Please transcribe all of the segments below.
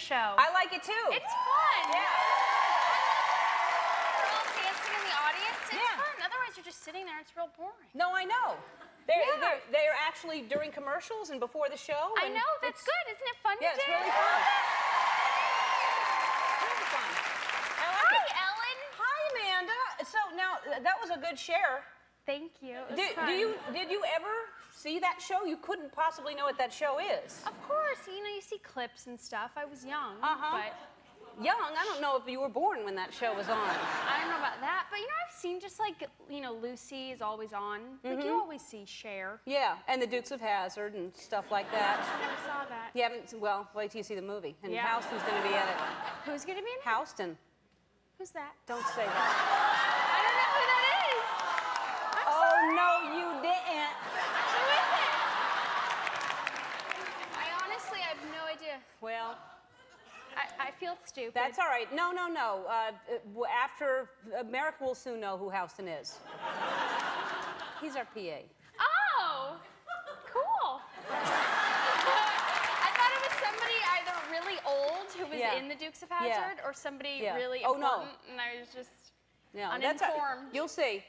show. I like it too. It's fun. Yeah. We're all dancing in the audience. It's fun. Otherwise, you're just sitting there. It's real boring. No, I know. They're actually during commercials and before the show. I know. That's good. Isn't it fun to do? Yeah, it's really fun. Really fun. I like Hi, it. Ellen. Hi, Amanda. So now that was a good share. Thank you. It was fun. Did you ever see that show? You couldn't possibly know what that show is. Of course. You know, you see clips and stuff. I was young, but... Young? I don't know if you were born when that show was on. I don't know about that, but you know, I've seen just like, you know, Lucy is always on. Like, you always see Cher. Yeah, and the Dukes of Hazzard and stuff like that. I never saw that. You haven't, well, wait till you see the movie. And Yeah. Houston's going to be in it. Who's going to be in it? Houston. Who's that? Don't say that. I don't know who that is. I'm sorry. No, you didn't. Who is it? I honestly have no idea. Well, I feel stupid. that's all right. No. After, America will soon know who Houston is. He's our PA. Oh, cool. I thought it was somebody either really old who was in the Dukes of Hazzard or somebody really important, and I was just uninformed. You'll see.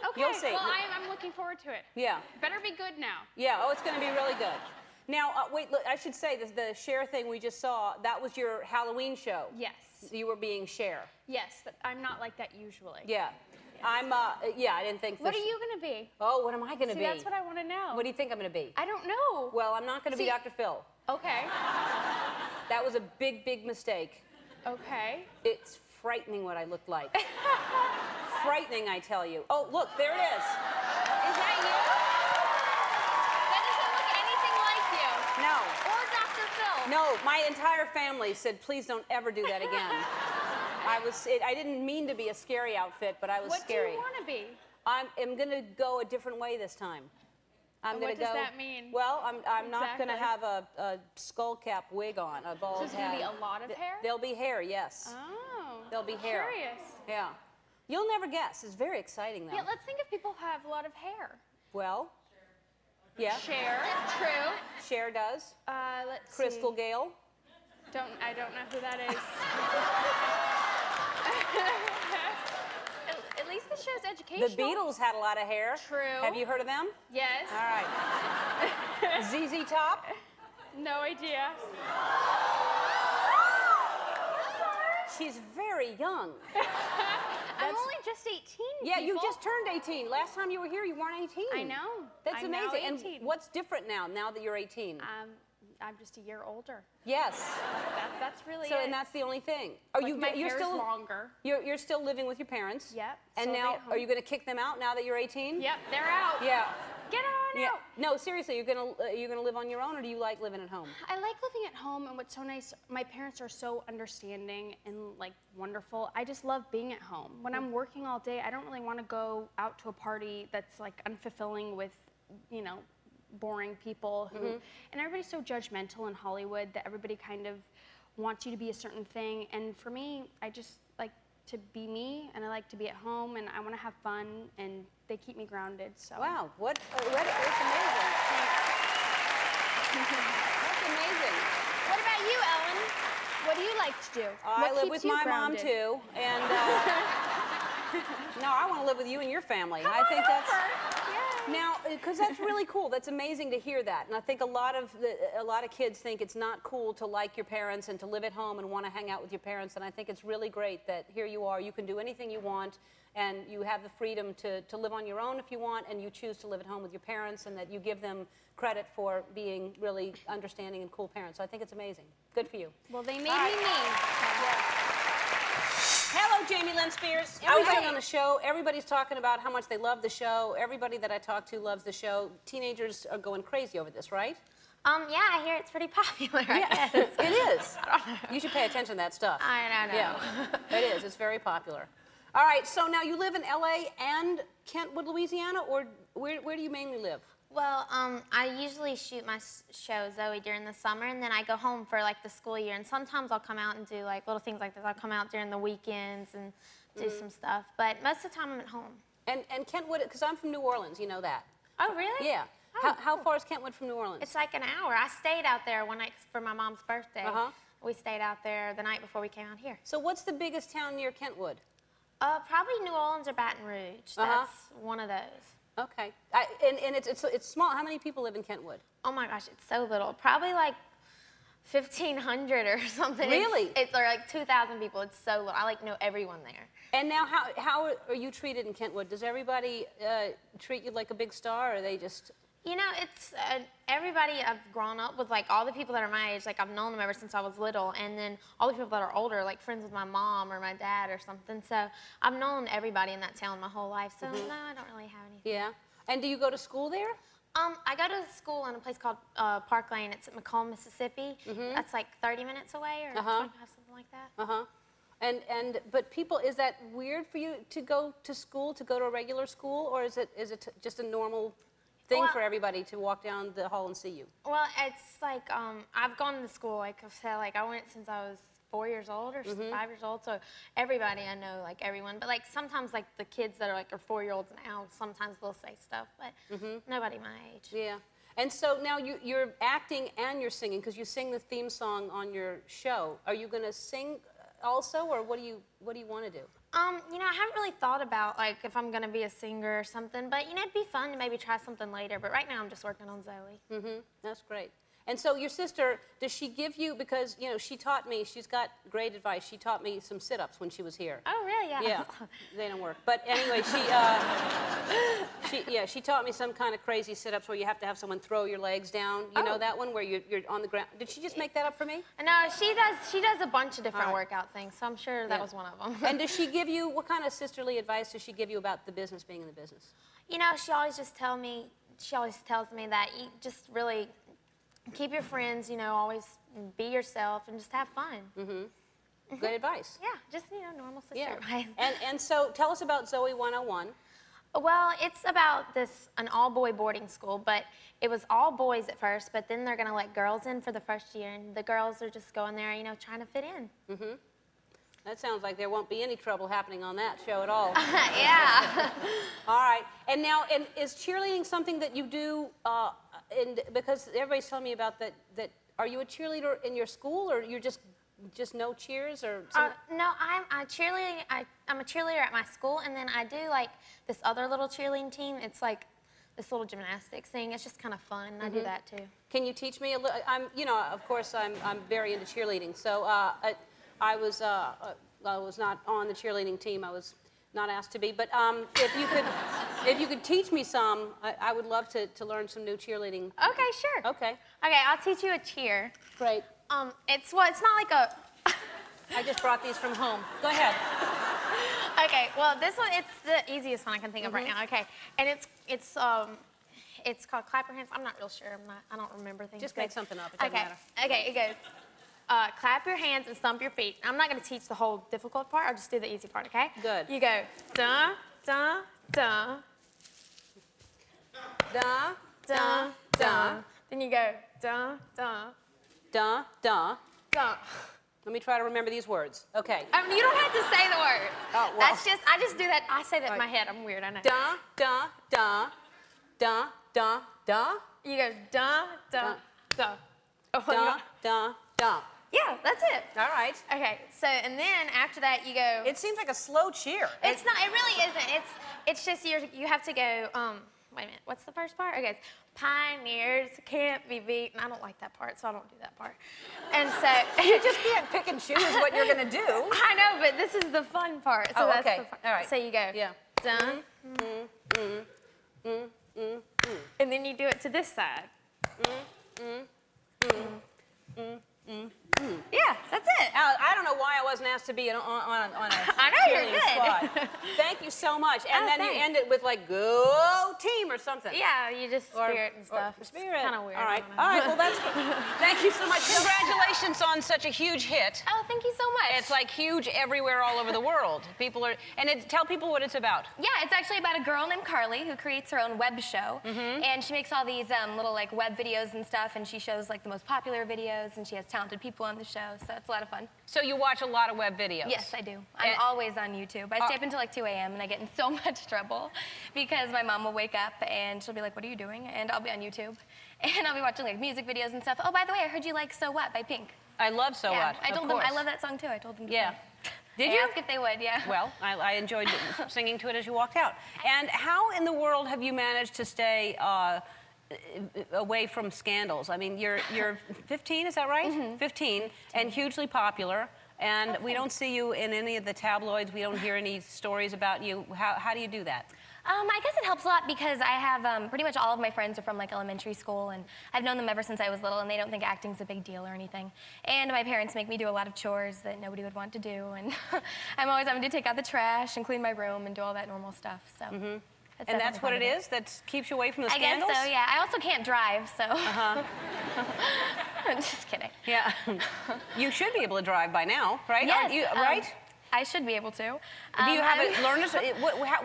Okay, You'll see. well, I'm looking forward to it. Yeah. Better be good now. Yeah, it's going to be really good. Now, wait, look, I should say, the Cher thing we just saw, that was your Halloween show. Yes. You were being Cher. Yes, I'm not like that usually. Yeah. I didn't think... What are you going to be? Oh, what am I going to be? That's what I want to know. What do you think I'm going to be? I don't know. Well, I'm not going to be Dr. Phil. Okay. That was a big, big mistake. Okay. It's frightening what I look like. Frightening, I tell you. Oh, look, there it is. Is that you? That doesn't look anything like you. No. Or Dr. Phil. No, my entire family said, please don't ever do that again. I didn't mean to be a scary outfit, but I was scary. What do you want to be? I'm going to go a different way this time. What does that mean? Well, I'm not going to have a skull cap wig on, a bald So it's going to be a lot of hair? There'll be hair, yes. Oh. There'll be hair. Curious. Yeah. You'll never guess. It's very exciting, though. Yeah, let's think if people have a lot of hair. Well, yeah. Cher. True. Cher does. Let's Crystal see. Gale. I don't know who that is. At least the show's educational. The Beatles had a lot of hair. True. Have you heard of them? Yes. All right. ZZ Top. No idea. She's very young. I'm only just 18. Yeah, you people. just turned 18. Last time you were here, you weren't 18. I know. That's I'm now amazing. 18. And what's different now that you're 18? I'm just a year older. Yes. That's really So, it. and that's the only thing. My hair's still longer. You're still living with your parents. Yep. And still now, at home. are you going to kick them out now that you're 18? Yep, they're out. Yeah. Get on out. No, seriously, you're gonna live on your own, or do you like living at home? I like living at home, and what's so nice, my parents are so understanding and like wonderful. I just love being at home. When I'm working all day, I don't really want to go out to a party that's like unfulfilling with, you know, boring people who, and everybody's so judgmental in Hollywood that everybody kind of wants you to be a certain thing. And for me, I just like to be me, and I like to be at home, and I want to have fun, and they keep me grounded. So. Wow, it's amazing. That's amazing. What about you, Ellen? What do you like to do? I live with my mom too, and no, I want to live with you and your family. I think that's now because that's really cool. That's amazing to hear that, and I think a lot of kids think it's not cool to like your parents and to live at home and want to hang out with your parents. And I think it's really great that here you are. You can do anything you want, and you have the freedom to live on your own if you want, and you choose to live at home with your parents, and that you give them credit for being really understanding and cool parents. So I think it's amazing. Good for you. Well, they made me me. Hello, Jamie Lynn Spears. I was on the show. Everybody's talking about how much they love the show. Everybody that I talk to loves the show. Teenagers are going crazy over this, right? Yeah, I hear it's pretty popular, I guess. It is. You should pay attention to that stuff. I don't know. Yeah, it is. It's very popular. All right, so now you live in L.A. and Kentwood, Louisiana, or where do you mainly live? Well, I usually shoot my show, Zoe, during the summer, and then I go home for, like, the school year. And sometimes I'll come out and do, like, little things like this. I'll come out during the weekends and do some stuff. But most of the time I'm at home. And Kentwood, because I'm from New Orleans, you know that. Oh, really? Yeah. Oh, how far is Kentwood from New Orleans? It's like an hour. I stayed out there for my mom's birthday. We stayed out there the night before we came out here. So what's the biggest town near Kentwood? Probably New Orleans or Baton Rouge. That's one of those. Okay. And it's small. How many people live in Kentwood? Oh my gosh, it's so little. Probably like 1,500 or something. Really? It's or like 2,000 people. It's so little. I like know everyone there. And now, how are you treated in Kentwood? Does everybody treat you like a big star, or are they just? You know, it's everybody I've grown up with, like all the people that are my age, like I've known them ever since I was little, and then all the people that are older, like friends with my mom or my dad or something. So I've known everybody in that town my whole life. So no, I don't really have anything. Yeah. And do you go to school there? I go to school in a place called Park Lane. It's at Macomb, Mississippi. That's like 30 minutes away or 25, something like that. But people, is that weird for you to go to school, to go to a regular school, or is it just a normal thing for everybody to walk down the hall and see you? Well, it's like I've gone to school, like I've said, like I went since I was 4 years old or 5 years old, so everybody I know, like everyone. But like sometimes like the kids that are like 4-year-olds now, sometimes they'll say stuff, but nobody my age. Yeah. And so now you're acting and you're singing, because you sing the theme song on your show. Are you going to sing also, or what do you want to do? You know, I haven't really thought about like if I'm gonna be a singer or something, but you know, it'd be fun to maybe try something later. But right now, I'm just working on Zoe. That's great. And so your sister, does she give you, because you know she taught me, she's got great advice. She taught me some sit-ups when she was here. Oh, really? Yeah. Yeah, they don't work. But anyway, she taught me some kind of crazy sit-ups where you have to have someone throw your legs down. You know that one where you're on the ground. Did she just make that up for me? No, she does a bunch of different workout things, so I'm sure that was one of them. And does she give you, what kind of sisterly advice does she give you about the business, being in the business? You know, she always tells me that you just really keep your friends, you know, always be yourself and just have fun. Good advice. Yeah, just, you know, normal sister Yeah. advice. And so tell us about Zoe 101. Well, it's about an all-boy boarding school, but it was all boys at first, but then they're going to let girls in for the first year, and the girls are just going there, you know, trying to fit in. That sounds like there won't be any trouble happening on that show at all. Yeah. All right. And now, is cheerleading something that you do, because everybody's telling me about that, are you a cheerleader in your school, or you're just no cheers, or something? No, I'm a cheerleader at my school, and then I do like this other little cheerleading team. It's like this little gymnastics thing. It's just kind of fun. I do that too. Can you teach me a little? Of course, I'm very into cheerleading. So I was not on the cheerleading team. I was not asked to be. But if you could teach me some, I would love to learn some new cheerleading. Okay, sure. Okay. Okay, I'll teach you a cheer. Great. It's not like a. I just brought these from home. Go ahead. Okay, well, this one, it's the easiest one I can think of right now. Okay, and it's called Clap Your Hands. I'm not real sure. I don't remember things. Just make something up. It doesn't matter. Okay, it goes. Clap your hands and stomp your feet. I'm not going to teach the whole difficult part. I'll just do the easy part. Okay? Good. You go da da da Da da da. Then you go da da da da. da. Let me try to remember these words. Okay. You don't have to say the words. Oh, well. I just do that. I say that in my head. I'm weird. I know. Da da da da da da. You go da da da. Oh, you Da don't- da da. Yeah, that's it. All right. Okay, so and then after that you go. It seems like a slow cheer. It's not. It really isn't. It's just you have to go. Wait a minute. What's the first part? Okay, it's pioneers can't be beaten. I don't like that part, so I don't do that part. And so You just can't pick and choose what you're gonna do. I know, but this is the fun part. So that's okay. the fun. All right. So you go. Yeah. Dun. And then you do it to this side. Yeah, that's it. I don't know why I wasn't asked to be on a I know, you're cheerleading good. squad. Thank you so much. And Oh, then you thanks. end it with like "Go Team" or something. Yeah, you just spirit and stuff. Or spirit. Kind of weird. All right. I don't know. All right. Well, that's good. Thank you so much. Congratulations on such a huge hit. Oh, thank you so much. It's like huge everywhere, all over the world. People are, tell people what it's about. Yeah, it's actually about a girl named Carly who creates her own web show, and she makes all these little like web videos and stuff, and she shows like the most popular videos, and she has talented people on the show, so it's a lot of fun. So you watch a lot of web videos. Yes, I do. I'm always on YouTube. I stay up until like 2 a.m. and I get in so much trouble because my mom will wake up and she'll be like, "What are you doing?" And I'll be on YouTube, and I'll be watching like music videos and stuff. Oh, by the way, I heard you like "So What" by Pink. I love So Yeah, What. I of told them I course. love that song too. I told them to Yeah. play. Did I you? asked if they would, yeah. Well, I enjoyed singing to it as you walked out. And how in the world have you managed to stay away from scandals? I mean, you're 15, is that right? Mm-hmm. 15, and hugely popular. And we don't see you in any of the tabloids. We don't hear any stories about you. How do you do that? I guess it helps a lot because I have pretty much all of my friends are from like elementary school, and I've known them ever since I was little, and they don't think acting's a big deal or anything. And my parents make me do a lot of chores that nobody would want to do, and I'm always having to take out the trash and clean my room and do all that normal stuff. So. And that's what it is that keeps you away from the I guess scandals? so, yeah. I also can't drive, so. I'm just kidding. Yeah. You should be able to drive by now, right? Yes, Aren't you, right? I should be able to. Do you have I'm a learner's?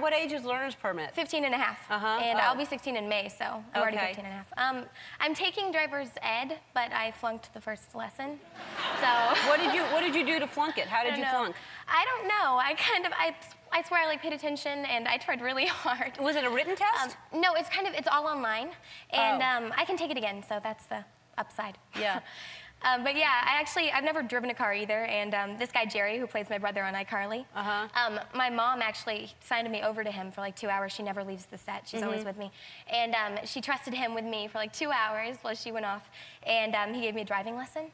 What age is learner's permit? 15 and a half. And I'll be 16 in May, so I'm already Okay. 15 and a half. I'm taking driver's ed, but I flunked the first lesson. So. What did you do to flunk it? How did you flunk? I don't know. I swear I like paid attention and I tried really hard. Was it a written test? No, it's all online, and I can take it again, so that's the upside. Yeah. But yeah, I've never driven a car either, and this guy Jerry, who plays my brother on iCarly, my mom actually signed me over to him for like 2 hours. She never leaves the set. She's always with me. And she trusted him with me for like 2 hours while she went off, and he gave me a driving lesson.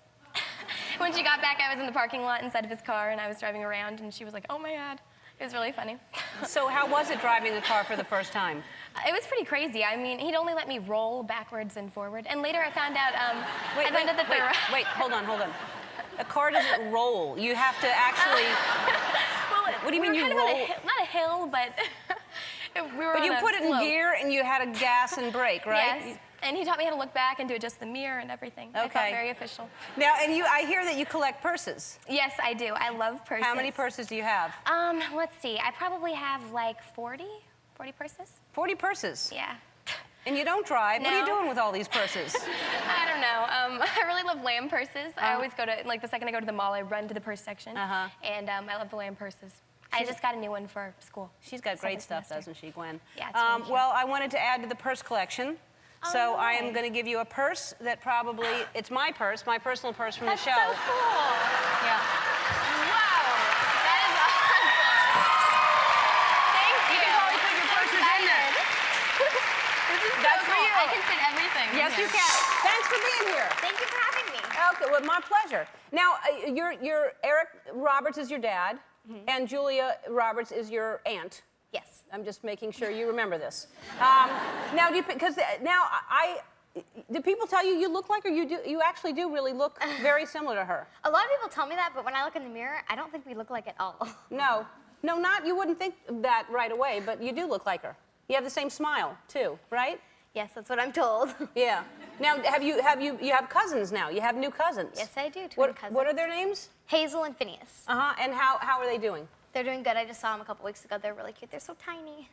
When she got back, I was in the parking lot inside of his car, and I was driving around, and she was like, oh my God. It was really funny. So how was it driving a car for the first time? It was pretty crazy. I mean, he'd only let me roll backwards and forward. And later I found out, Wait, hold on. A car doesn't roll. You have to actually... Well, what do you mean we you were kind roll? of on not a hill, but we were But on you a put it in slope. gear and you had a gas and brake, right? Yes. And he taught me how to look back and do adjust the mirror and everything. I felt Okay. very official. Now, and I hear that you collect purses. Yes, I do. I love purses. How many purses do you have? Let's see. I probably have like 40 purses. 40 purses. Yeah. And you don't drive. What are you No. doing with all these purses? I don't know. I really love lamb purses. I always go to, like, the second I go to the mall, I run to the purse section. And I love the lamb purses. I just got a new one for school. She's got great Second stuff, semester. doesn't she, Gwen? Yeah, it's really cute. Well, I wanted to add to the purse collection. So I am going to give you a purse that probably, it's my purse, my personal purse from That's the show. so cool. Yeah. Wow. That is awesome. Thank you. You can probably put your purses in there. This is That's so for cool. you. I can fit everything. in Yes, here. you can. Thanks for being here. Thank you for having me. Okay, well, my pleasure. Now, your Eric Roberts is your dad, and Julia Roberts is your aunt. Yes. I'm just making sure you remember this. Now, do people tell you look like her? You actually do really look very similar to her. A lot of people tell me that, but when I look in the mirror, I don't think we look like at all. No, you wouldn't think that right away, but you do look like her. You have the same smile too, right? Yes, that's what I'm told. Yeah. Now, you have cousins now? You have new cousins? Yes, I do. Twin cousins. What are their names? Hazel and Phineas. And how are they doing? They're doing good. I just saw them a couple weeks ago. They're really cute. They're so tiny.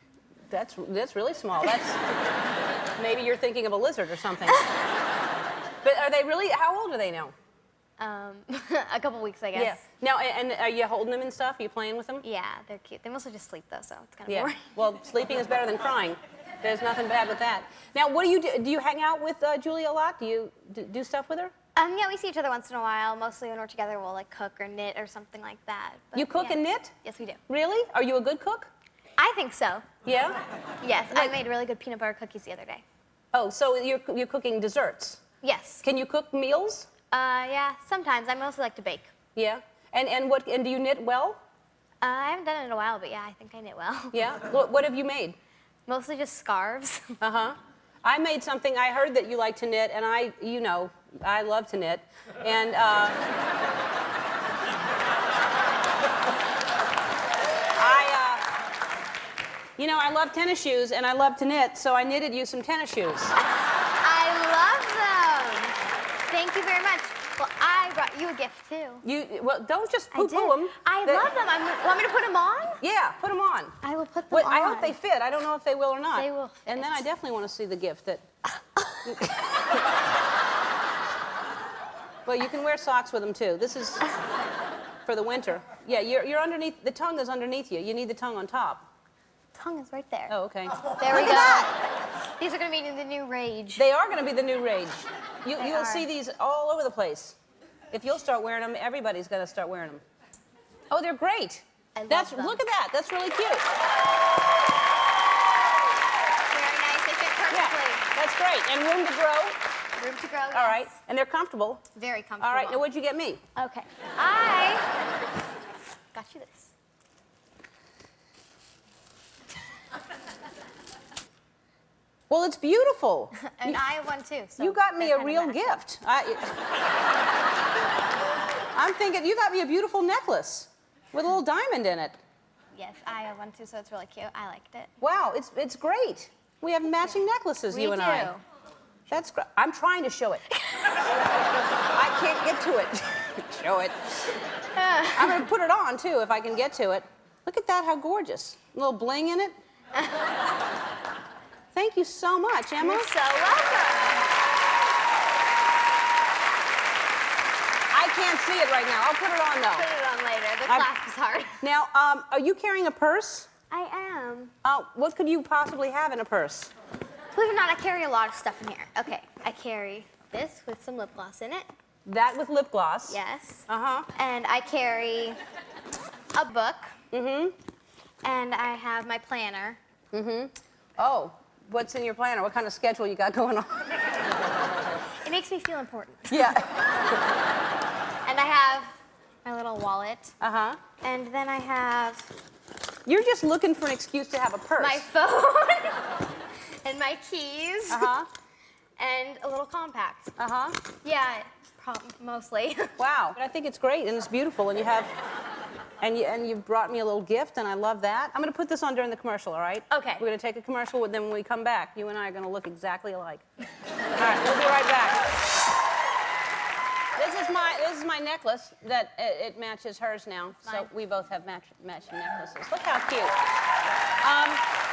That's really small. That's maybe you're thinking of a lizard or something. But are they really? How old are they now? A couple weeks, I guess. Yeah. Now, and are you holding them and stuff? Are you playing with them? Yeah, they're cute. They mostly just sleep though, so it's kind of Yeah. boring. Well, sleeping is better than crying. There's nothing bad with that. Now, what do you do? Do you hang out with Julia a lot? Do you do stuff with her? Yeah, we see each other once in a while. Mostly when we're together, we'll like cook or knit or something like that. But, You cook yeah. and knit? Yes, we do. Really? Are you a good cook? I think so. Yeah. Yes, I made really good peanut butter cookies the other day. Oh, so you're cooking desserts? Yes. Can you cook meals? Yeah, sometimes. I mostly like to bake. Yeah. And do you knit well? I haven't done it in a while, but yeah, I think I knit well. Yeah. What have you made? Mostly just scarves. I made something. I heard that you like to knit, and I love to knit, and I love tennis shoes, and I love to knit, so I knitted you some tennis shoes. I love them. Thank you very much. Well, I brought you a gift too. Well, don't just I did. poo-poo them. I love them. Want me to put them on? Yeah, put them on. I will put them on. I hope they fit. I don't know if they will or not. They will And then fit. I definitely want to see the gift that. Well, you can wear socks with them too. This is for the winter. Yeah, you're underneath. The tongue is underneath you. You need the tongue on top. Tongue is right there. Oh, okay. There we Look go. at that. These are going to be the new rage. They are going to be the new rage. You'll are. see these all over the place. If you'll start wearing them, everybody's going to start wearing them. Oh, they're great. I love That's them. Look at that. That's really cute. Very nice. They fit Yeah, perfectly. that's great. And room to grow. Room to grow. All right. yes. And they're comfortable. Very comfortable. All right. Now, what'd you get me? Okay. I got you this. Well, it's beautiful. And I have one too. So You got me they're a kind of real matching. gift. I'm thinking you got me a beautiful necklace with a little diamond in it. Yes, I have one too, so it's really cute. I liked it. Wow, it's great. We have matching necklaces, you and I. That's great. I'm trying to show it. I can't get to it. Show it. I'm going to put it on, too, if I can get to it. Look at that, how gorgeous. A little bling in it. Thank you so much, Emma. You're so welcome. I can't see it right now. I'll put it on, though. Put it on later. The I'm- clasp is hard. Now, are you carrying a purse? I am. What could you possibly have in a purse? Believe it or not, I carry a lot of stuff in here. Okay, I carry this with some lip gloss in it. That with lip gloss. Yes. Uh-huh. And I carry a book. Mm-hmm. And I have my planner. Mm-hmm. Oh, what's in your planner? What kind of schedule you got going on? It makes me feel important. Yeah. And I have my little wallet. Uh-huh. And then I have You're just looking for an excuse to have a purse. my phone and my keys Uh-huh. and a little compact. Uh-huh. Yeah, mostly. Wow. But I think it's great and it's beautiful and you have and you brought me a little gift and I love that. I'm going to put this on during the commercial, all right? Okay. We're going to take a commercial and then when we come back, you and I are going to look exactly alike. All right, we'll be right back. This is my necklace that it matches hers now. So Mine. we both have matching necklaces. Look how cute.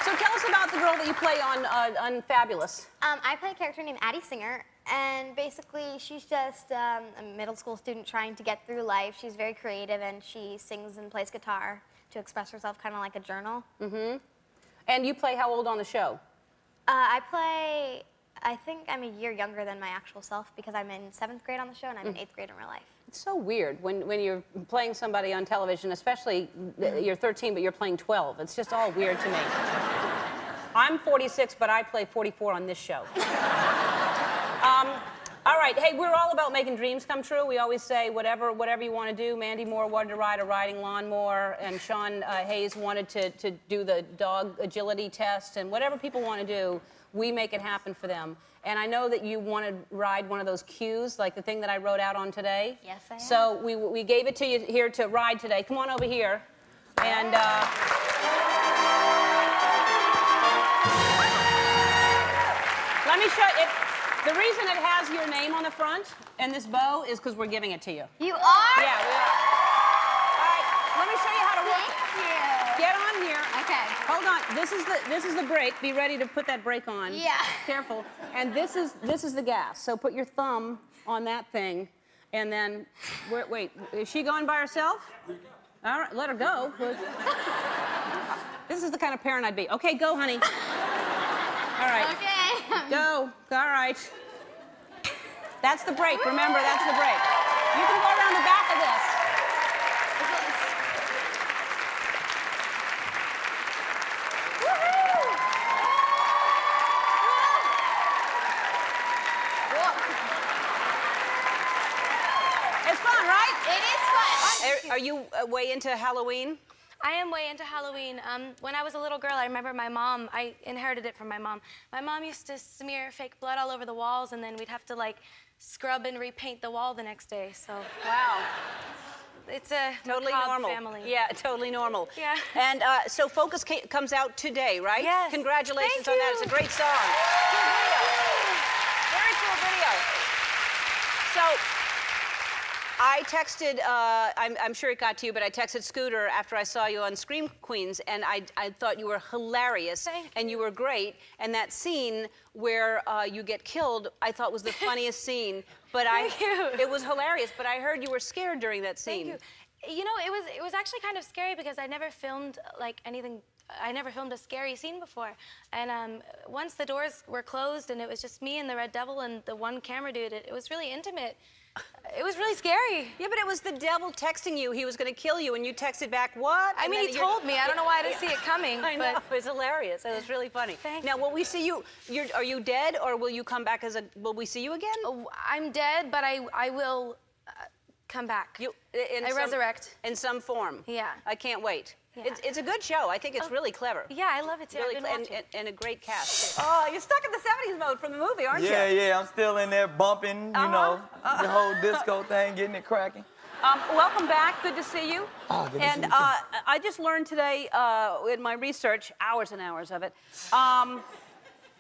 So tell us about the girl that you play on Fabulous. I play a character named Addie Singer, and basically she's just a middle school student trying to get through life. She's very creative, and she sings and plays guitar to express herself, kind of like a journal. Mm-hmm. And you play how old on the show? I think I'm a year younger than my actual self because I'm in 7th grade on the show and I'm in 8th grade in real life. It's so weird when you're playing somebody on television, especially you're 13, but you're playing 12. It's just all weird to me. I'm 46, but I play 44 on this show. All right, hey, we're all about making dreams come true. We always say whatever you want to do. Mandy Moore wanted to ride a riding lawnmower, and Sean Hayes wanted to do the dog agility test, and whatever people want to do, we make it happen for them. And I know that you want to ride one of those cues, like the thing that I wrote out on today. Yes, I am. So we gave it to you here to ride today. Come on over here. And let me show you. The reason it has your name on the front and this bow is because we're giving it to you. You are? Yeah, we are. All right, let me show you how to work Thank it. you. Get on here. Okay. Hold on. This is the brake. Be ready to put that brake on. Yeah. Careful. And this is the gas. So put your thumb on that thing, and then wait. Is she going by herself? All right, let her go. This is the kind of parent I'd be. Okay, go, honey. All right. Okay. Go. All right. That's the brake. Remember, that's the brake. You can go around the back of this. It's fun, right? It is fun. Are you way into Halloween? I am way into Halloween. When I was a little girl, I remember my mom, I inherited it from my mom. My mom used to smear fake blood all over the walls, and then we'd have to like scrub and repaint the wall the next day. So Wow. it's a Totally macabre normal. family. Yeah, totally normal. Yeah. And so Focus comes out today, right? Yes. Congratulations Thank on that. you. It's a great song. Cool video. Very cool video. So I texted, I'm sure it got to you, but I texted Scooter after I saw you on Scream Queens, and I thought you were hilarious. Thank and you were great. And that scene where you get killed, I thought was the funniest scene. But Thank you. It was hilarious, but I heard you were scared during that scene. Thank you. You know, it was actually kind of scary because I never filmed like anything. I never filmed a scary scene before. And once the doors were closed and it was just me and the Red Devil and the one camera dude, it was really intimate. It was really scary. Yeah, but it was the devil texting you he was going to kill you, and you texted back, what? I mean, he told me. I don't know why I didn't see it coming. I know, it was hilarious. It was really funny. Now, will we see you, are you dead, or will you come back will we see you again? Oh, I'm dead, but I will come back. I resurrect. In some form. Yeah. I can't wait. Yeah. It's a good show. I think it's really clever. Yeah, I love it too. Really, I've been watching. and a great cast. Oh, you're stuck in the 70s mode from the movie, aren't you? Yeah, I'm still in there bumping, you know, the whole disco thing, getting it cracking. Welcome back. Good to see you. Oh, good to see you too. I just learned today in my research, hours and hours of it,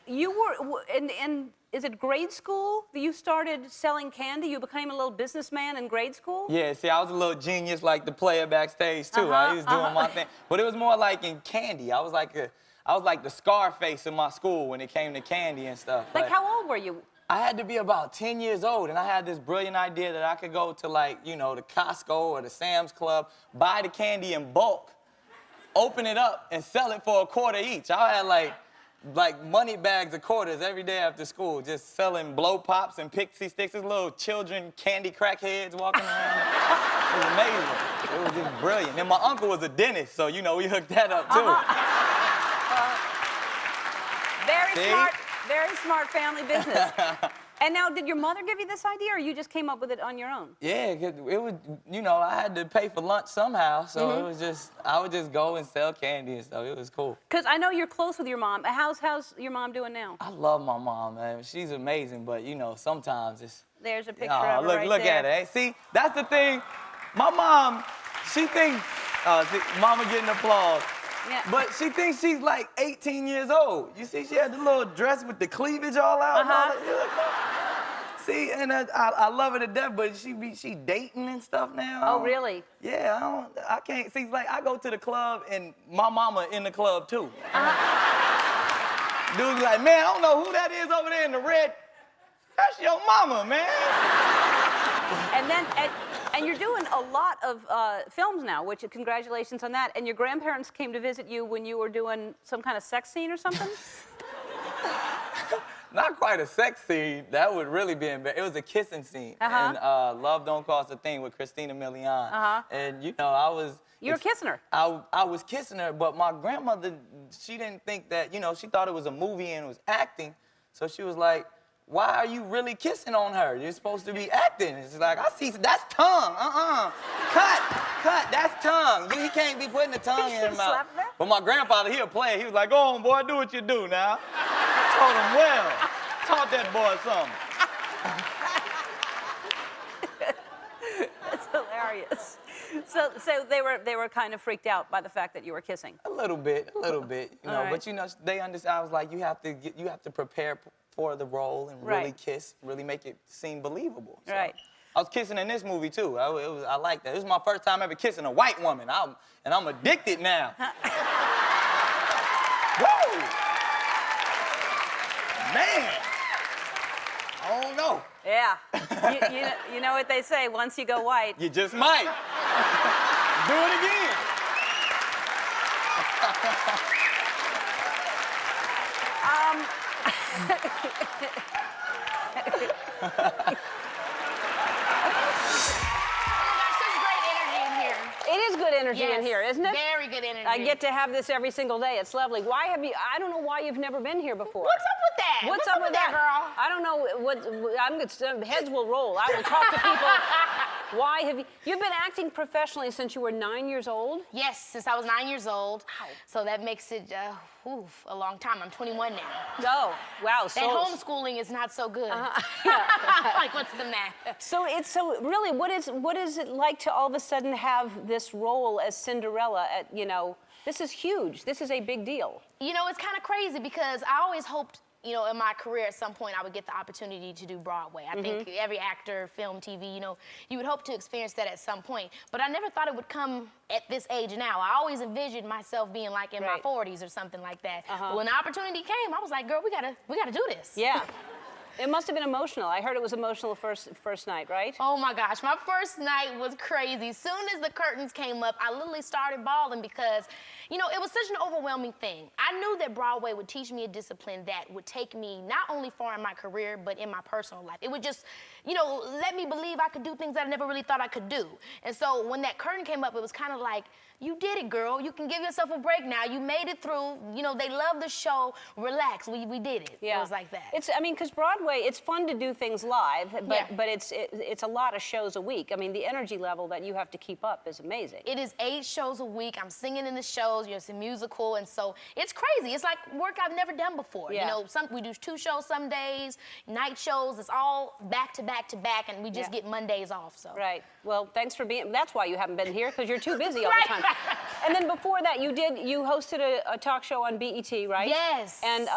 you were in is it grade school that you started selling candy? You became a little businessman in grade school? Yeah, see, I was a little genius, like the player backstage too. I was doing my thing, but it was more like in candy. I was like the Scarface in my school when it came to candy and stuff. Like, how old were you? I had to be about 10 years old, and I had this brilliant idea that I could go to, like, you know, the Costco or the Sam's Club, buy the candy in bulk, open it up, and sell it for $1 each. I had like money bags of quarters every day after school, just selling blow pops and pixie sticks. These little children candy crackheads walking around. It was amazing. It was just brilliant. And my uncle was a dentist, so, you know, we hooked that up too. Very smart family business. And now, did your mother give you this idea, or you just came up with it on your own? Yeah, it was, you know, I had to pay for lunch somehow, so it was just, I would just go and sell candy and stuff. It was cool. Because I know you're close with your mom. How's your mom doing now? I love my mom, man. She's amazing, but, you know, sometimes it's... There's a picture of her right look there. at it. See, that's the thing. My mom, she thinks, see, mama getting applause. Yeah. But she thinks she's like 18 years old. You see, she had the little dress with the cleavage all out. And all that. See, and I love her to death, but she dating and stuff now. Oh, really? Yeah, I can't. See, like, I go to the club, and my mama in the club, too. Dude's like, man, I don't know who that is over there in the red. That's your mama, man. And you're doing a lot of films now, which congratulations on that. And your grandparents came to visit you when you were doing some kind of sex scene or something? Not quite a sex scene. That would really be embarrassing. It was a kissing scene. In Love Don't Cost a Thing with Christina Milian. And, you know, I was... You were kissing her? I was kissing her, but my grandmother, she didn't think that, you know, she thought it was a movie and it was acting. So she was like, why are you really kissing on her? You're supposed to be acting. It's like, I see, that's tongue. Cut, that's tongue. He can't be putting the tongue in his mouth. But my grandfather, he a player. He was like, go on, boy, do what you do now. I told him, well, taught that boy something. That's hilarious. So they were kind of freaked out by the fact that you were kissing. A little bit, you know. Right. But you know, they understand. I was like, you have to prepare for the role and really kiss, really make it seem believable. So Right. I was kissing in this movie too. I like that. This was my first time ever kissing a white woman. I'm addicted now. Whoa! Man! I don't know. Yeah. you know what they say, once you go white. You just might. Do it again. It is good energy in here, isn't it? Very good energy. I get to have this every single day. It's lovely. I don't know why you've never been here before. What's up with that? What's up with that, girl? I don't know. Heads will roll. I will talk to people. Why have you've been acting professionally since you were 9 years old? Yes, since I was 9 years old. Wow. So that makes it a long time. I'm 21 now. Oh, wow. That homeschooling is not so good. Yeah. Like, what's the math? So really, what is it like to all of a sudden have this role as Cinderella at, you know, this is huge. This is a big deal. You know, it's kind of crazy because I always hoped, you know, in my career at some point I would get the opportunity to do Broadway. I think every actor, film, TV, you know, you would hope to experience that at some point. But I never thought it would come at this age now. I always envisioned myself being like in my 40s or something like that. But when the opportunity came, I was like, girl, we gotta do this. Yeah. It must have been emotional. I heard it was emotional first night, right? Oh my gosh, my first night was crazy. Soon as the curtains came up, I literally started bawling because, you know, it was such an overwhelming thing. I knew that Broadway would teach me a discipline that would take me not only far in my career, but in my personal life. It would just let me believe I could do things that I never really thought I could do. And so when that curtain came up, it was kind of like, you did it, girl. You can give yourself a break now. You made it through. They love the show. Relax. We did it. Yeah. It was like that. Because Broadway, it's fun to do things live, but it's a lot of shows a week. I mean, the energy level that you have to keep up is amazing. It is 8 shows a week. I'm singing in the shows. It's a musical, and so it's crazy. It's like work I've never done before. Yeah. We do 2 shows some days, night shows. It's all back to back to back, and we just get Mondays off. So. Right. Well, thanks for being. That's why you haven't been here, because you're too busy all the time. And then before that, you hosted a talk show on BET, right? Yes. And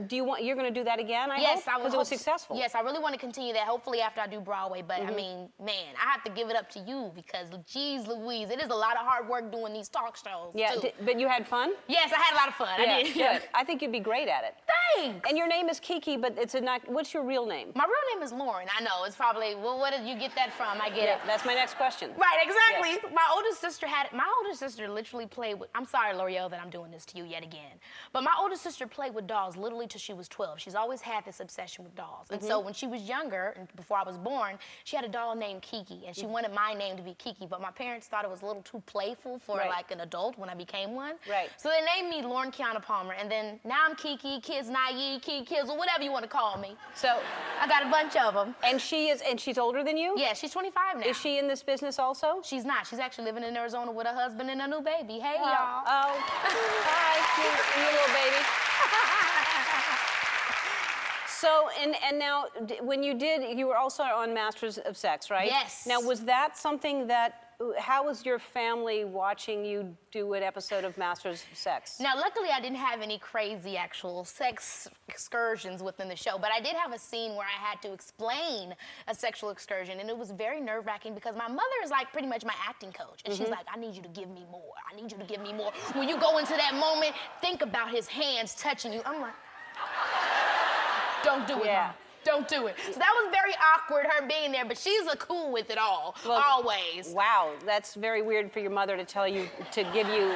you're going to do that again? Yes, I because it was successful. Yes, I really want to continue that. Hopefully after I do Broadway. But I mean, man, I have to give it up to you because, geez, Louise, it is a lot of hard work doing these talk shows. Yeah, too. but you had fun? Yes, I had a lot of fun. Yeah, I did. good. I think you'd be great at it. Thanks. And your name is Kiki, but what's your real name? My real name is Lauren. I know it's probably where did you get that from? I get it. That's my next question. Right, exactly. Yes. My oldest sister literally played with, I'm sorry, L'Oreal, that I'm doing this to you yet again. But my oldest sister played with dolls literally till she was 12. She's always had this obsession with dolls. And so when she was younger, and before I was born, she had a doll named Kiki, and she wanted my name to be Kiki, but my parents thought it was a little too playful for like an adult when I became one. Right. So they named me Lauren Kiana Palmer, and then now I'm Kiki, Kids Naive, Kiki Kids, or whatever you want to call me. So I got a bunch of them. And she's older than you? Yeah, she's 25 now. Is she in this business also? She's not. She's actually living in Arizona with her husband and a new baby. Hey, y'all. Oh, hi, you little baby. So, and now, when you were also on Masters of Sex, right? Yes. Now, was that something how was your family watching you do an episode of Masters of Sex? Now, luckily, I didn't have any crazy actual sex excursions within the show, but I did have a scene where I had to explain a sexual excursion, and it was very nerve-wracking because my mother is like pretty much my acting coach, and she's like, I need you to give me more. I need you to give me more. When you go into that moment, think about his hands touching you. I'm like, don't do it, Mom. Don't do it. So that was very awkward, her being there, but she's cool with it all, always. Wow, that's very weird for your mother to tell you, to give you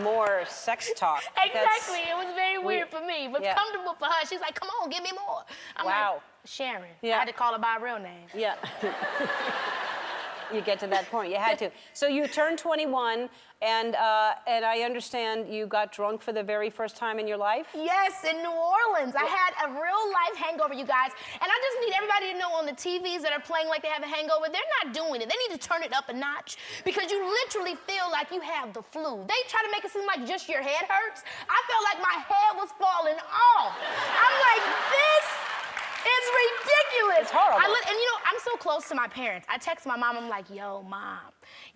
more sex talk. Exactly, it was very weird for me, but comfortable for her. She's like, come on, give me more. I'm like, Sharon. I had to call her by her real name. Yeah. You get to that point, you had to. So you turned 21, and I understand you got drunk for the very first time in your life? Yes, in New Orleans. I had a real-life hangover, you guys. And I just need everybody to know on the TVs that are playing like they have a hangover, they're not doing it. They need to turn it up a notch because you literally feel like you have the flu. They try to make it seem like just your head hurts. I felt like my head was falling off. I'm like, this is ridiculous. It's horrible. And I'm so close to my parents. I text my mom, I'm like, yo, Mom,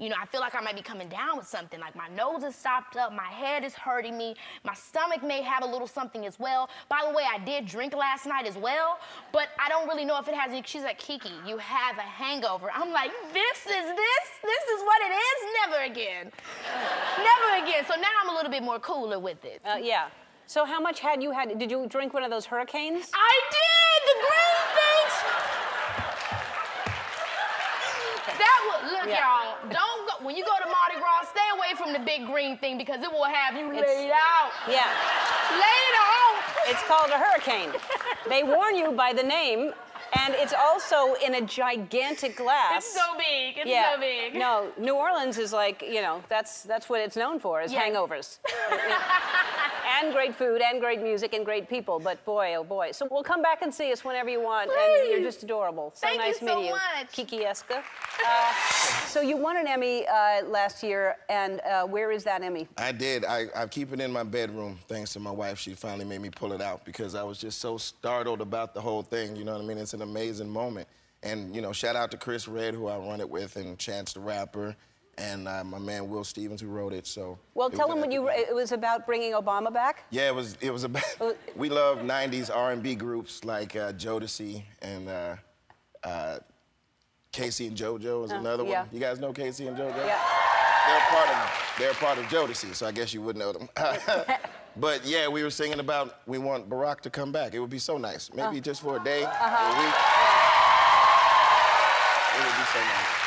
I feel like I might be coming down with something. Like my nose is stopped up, my head is hurting me, my stomach may have a little something as well. By the way, I did drink last night as well, but I don't really know if it has any. She's like, Kiki, you have a hangover. I'm like, this is what it is? Never again. Never again. So now I'm a little bit more cooler with it. Yeah. So how much had you had? Did you drink one of those hurricanes? I did! The green things! Look, y'all, don't go, when you go to Mardi Gras, stay away from the big green thing because it will have you laid out. Yeah. Laid out! It's called a hurricane. They warn you by the name, and it's also in a gigantic glass. It's so big. It's so big. No, New Orleans is like, that's what it's known for, is hangovers. And great food, and great music, and great people, but boy, oh boy. So we'll come back and see us whenever you want, and you're just adorable. So Thank nice you meeting so you. much. Kiki Eska. So you won an Emmy last year, and where is that Emmy? I did. I keep it in my bedroom, thanks to my wife. She finally made me pull it out because I was just so startled about the whole thing, you know what I mean? It's an amazing moment. And, shout out to Chris Redd, who I run it with, and Chance the Rapper, and my man Will Stevens, who wrote it. So. Well, tell them it was about bringing Obama back. Yeah, it was about. We love '90s R&B groups like Jodeci and Casey and JoJo is another one. You guys know Casey and JoJo? Yeah. They're part of Jodeci, so I guess you would know them. But yeah, we were singing about we want Barack to come back. It would be so nice, maybe just for a day, a week. It would be so nice.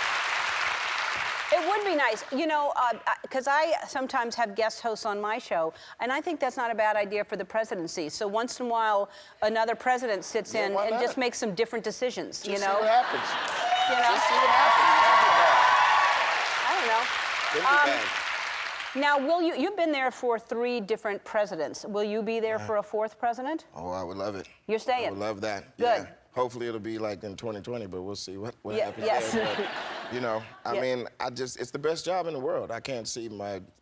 It would be nice. You know, because I sometimes have guest hosts on my show, and I think that's not a bad idea for the presidency. So once in a while, another president sits in why and not? just makes some different decisions, you Just know? see what happens. You know? Just see what happens. I don't know. Don't be bad. Now, you've been there for 3 different presidents. Will you be there for a 4th president? Oh, I would love it. You're staying? I would love that. Good. Yeah. Hopefully it'll be like in 2020, but we'll see what happens yes. there. But, you know, I Yeah. mean, it's the best job in the world. I can't see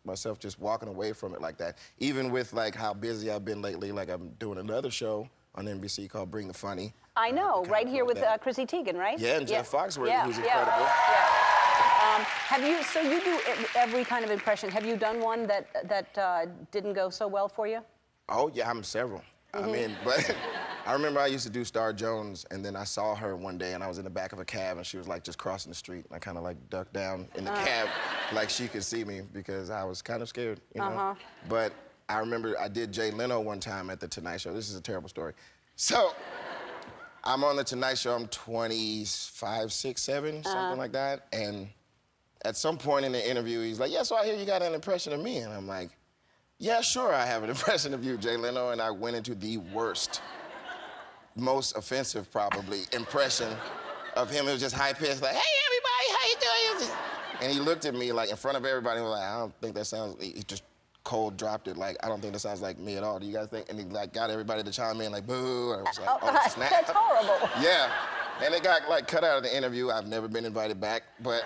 myself just walking away from it like that. Even with like how busy I've been lately, like I'm doing another show on NBC called Bring the Funny. I know, right here with that. Chrissy Teigen, right? Yeah, and Jeff Foxworthy, Yeah, who's yeah, incredible. yeah. So you do every kind of impression. Have you done one that didn't go so well for you? Oh, yeah, I'm several. I mean, but I remember I used to do Star Jones, and then I saw her one day, and I was in the back of a cab, and she was like just crossing the street, and I kind of like ducked down in the cab, like she could see me because I was kind of scared, you know. But I remember I did Jay Leno one time at the Tonight Show. This is a terrible story. So I'm on the Tonight Show. I'm 25, 6, 7, something like that, and at some point in the interview, he's like, "Yeah, so I hear you got an impression of me," and I'm like, "Yeah, sure, I have an impression of you, Jay Leno," and I went into the worst, most offensive, probably, impression of him. It was just high-pitched, like, "Hey, everybody, how you doing?" And he looked at me, like, in front of everybody, and was like, "I don't think that sounds," he just cold dropped it, like, "I don't think that sounds like me at all. Do you guys think?" And he, like, got everybody to chime in, like, "Boo," and I was like, "Oh, snap." That's horrible. Yeah, and it got, like, cut out of the interview. I've never been invited back, but...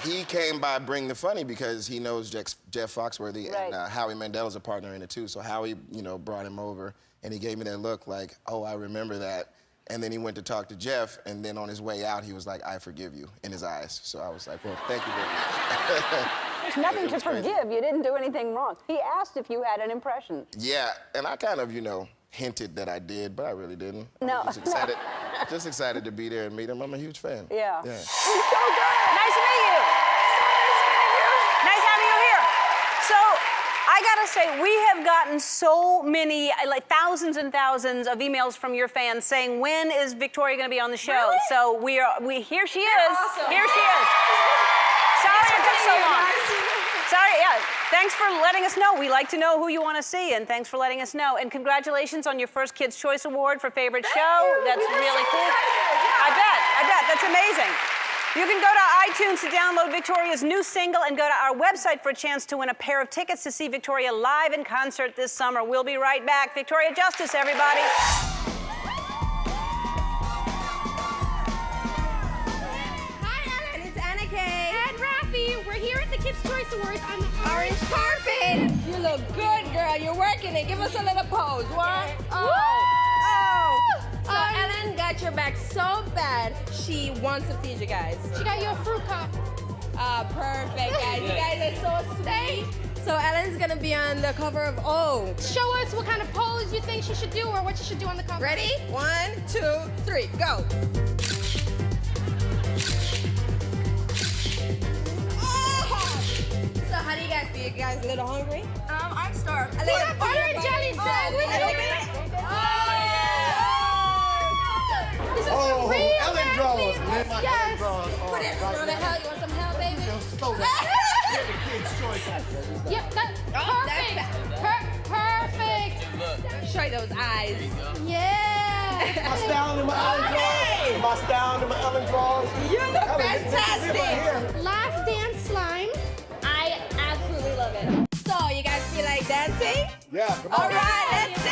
He came by Bring the Funny because he knows Jeff Foxworthy, Right. and Howie Mandel's a partner in it too. So Howie, you know, brought him over, and he gave me that look like, "Oh, I remember that." And then he went to talk to Jeff, and then on his way out, he was like, "I forgive you," in his eyes. So I was like, "Well, thank you very much." There's nothing to was crazy. forgive. You didn't do anything wrong. He asked if you had an impression. Yeah, and I kind of, you know, hinted that I did, but I really didn't. No. I was just excited to be there and meet him. I'm a huge fan. Yeah. Yeah. He's so good. Nice to meet you. Nice having you here. So, I gotta say, we have gotten so many, like thousands and thousands of emails from your fans saying, when is Victoria gonna be on the show? Really? So here she is. awesome. Here she is. Sorry it took so long. Sorry, yeah. Thanks for letting us know. We like to know who you want to see, and thanks for letting us know. And congratulations on your first Kids' Choice Award for Favorite Show. That's really cool. I bet. That's amazing. You can go to iTunes to download Victoria's new single and go to our website for a chance to win a pair of tickets to see Victoria live in concert this summer. We'll be right back. Victoria Justice, everybody. Hi, Ellen. It's Anna Kay. And Rafi. We're here at the Kids' Choice Awards on the orange carpet. You look good, girl. You're working it. Give us a little pose. One. Oh. So Ellen got your back so bad, she wants to feed you guys. She got you a fruit cup. Perfect, guys. You guys are so sweet. So Ellen's gonna be on the cover of O. Show us what kind of pose you think she should do or what she should do on the cover. Ready? 1, 2, 3, go. So how do you guys feel? You guys a little hungry? I'm starved. A little Butter and jelly sandwich. This is Oh, real Ellen bad draws. news. Man, my Yes. Ellen draws. Put it on the hell. You want some help, baby? Slow down. Get the Kids' Choice. Yep, that's perfect. Show you those eyes. Yeah. My style and my Ellen draws. My style and my Ellen draws. You look Ellen, this is fantastic. right here. Last dance slime. I absolutely love it. So, you guys feel like dancing? Yeah, come on. All right, let's